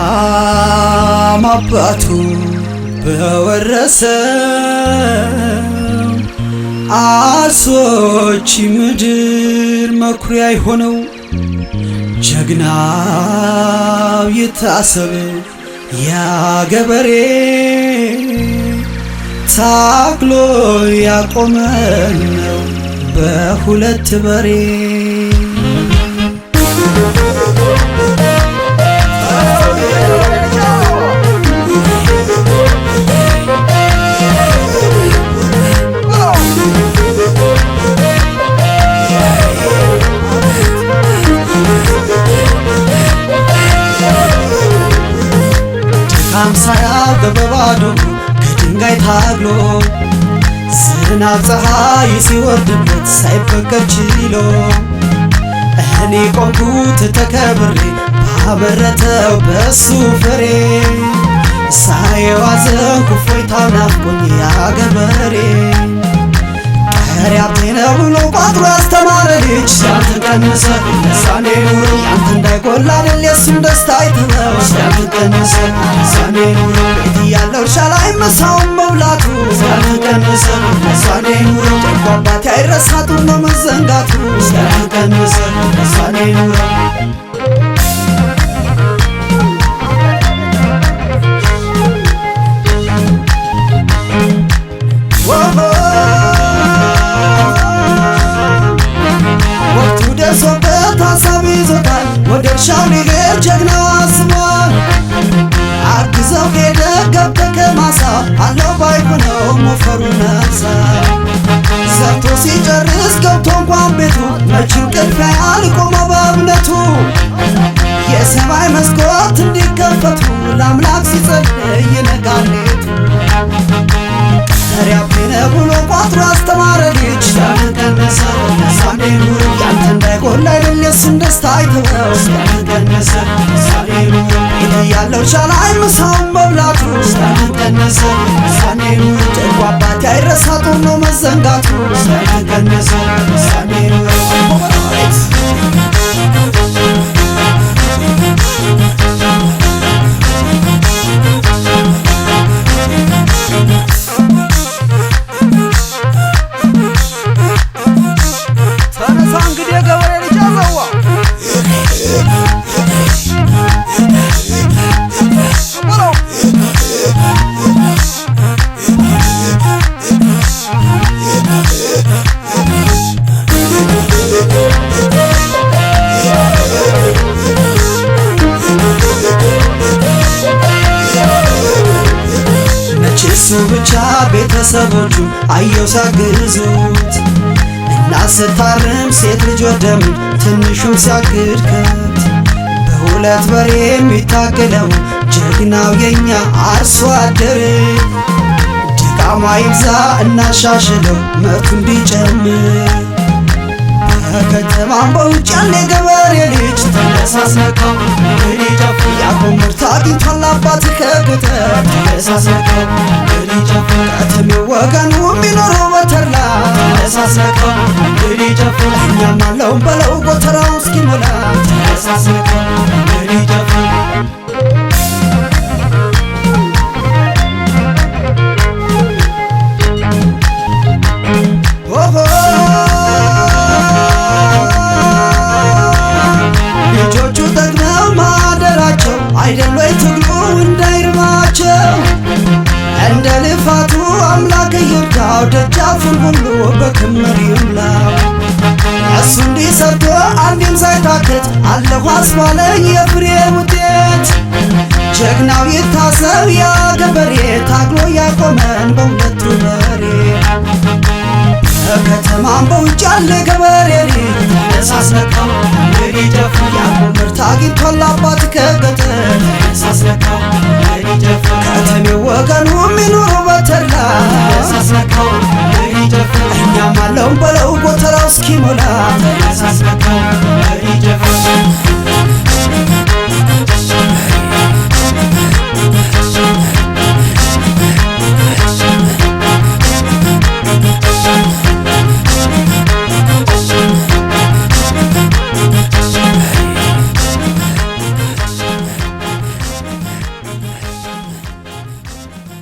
ከአዳም አባቱ በወረሰው አርሶች ምድር መኩሪያ የሆነው ጀግናው ይታሰብ ያ ገበሬ ታግሎ ያቆመን ነው በሁለት በሬ። ሳያውቅ በባዶ ከድንጋይ ታግሎ ዝናብ ፀሐይ ሲወርድበት ሳይበገር ችሎ እኔ ቆምኩት ተከብሬ ባመረተው በሱ ፍሬ ሳየው አዘንኩ እፎይታው ናፍቆኝ ያ ገበሬ። ቀሪ ሀብቴ ነው ብሎ ቋጥሮ ያስተማረ ልጅ ሲያልተቀነሰ ለሳኔ ኑሮ ያንተ እንዳይጎላ አይደል የሱም ደስታ አይተኸው ሲያልተቀነሰ ለሳኔ ኑሮ ቤት እያለው እርሻ ላይ ምሳውን መብላቱ ሲያልተቀነሰ ለሳኔ ኑሮ ደጎ አባቴ አይረሳ ጥሩ ነው መዘንጋቱ ሲያልተቀነሰ ለሳኔ ኑሮ። ወደ እርሻው ሊሄድ ጀግና አስቧል። አግዘው ሄደ ገብተ ከማሳ አለው ባይሆነው ሞፈሩ ነሳ። ሰርቶ ሲጨርስ ገብቶ እንኳን ቤቱ መች እንቅልፍ ያያል ቆሞ በእምነቱ የሰማይ መስኮት እንዲከፈቱ ለአምላክ ሲጸልይ ይነጋል ሌቱ። ቀሪ ሀብቴ ነው ብሎ ቋጥሮ ያስተማረ ልጅ ሲያልተቀነሰ ለሳኔ ኑሮ ያንተ እንዳይጎላ አይደል የሱም ደስታ አይተኸው ሲያልተቀነሰ ለሳኔ ኑሮ ቤት እያለው እርሻ ላይ ምሳውን መብላቱ ሲያልተቀነሰ ለሳኔ ኑሮ ደጎ አባቴ አይረሳ ጥሩ ነው መዘንጋቱ ሲያልተቀነሰ ለሳኔ ኑሮ። እሱ ብቻ ቤተሰቦቹ አየው ሲያግዙት እናት ስታርም ሴት ልጅ ወደም ትንሹም ሲያግድ ከብት በሁለት በሬ የሚታገለው ጀግናው የኛ አርሶ አደር ድካሙ አይብዛ እናሻሽለው ምርቱ እንዲጨምር። በከተማም በውጭ ያለ ገበሬ ልጅ ተነሳስነካው እንግዲህ ጨፍ ያቆም ምርት አግኝቷል አባት ከገጠር ተነሳስነካው እንግዲህ ጨፍ ከተሜው ወገኑ የሚኖረው በተድላ ተነሳስነካው እንግዲህ ጨፍ እኛም አለው በለው ጎተራው እስኪሞላ ተነሳስነካው እንግዲህ ጨፍ። ልጆቹ ጠግነው ማደራቸው አይደል ወይ ትግሉ እንዳይርማቸው እንደ ልፋቱ አምላክ ይርዳው ደጃፉን ሁሉ በክምር ይሙላው። እሱ እንዲህ ሰርቶ አንዴም ሳይታክት አለሁ አስባለኝ የፍሬ ውጤት ጀግናው ይታሰብ ያ ገበሬ ታግሎ ያቆመን በሁለቱ በሬ። በከተማም በውጭ ያለ ገበሬ ተነሳስነካው እንግዲህ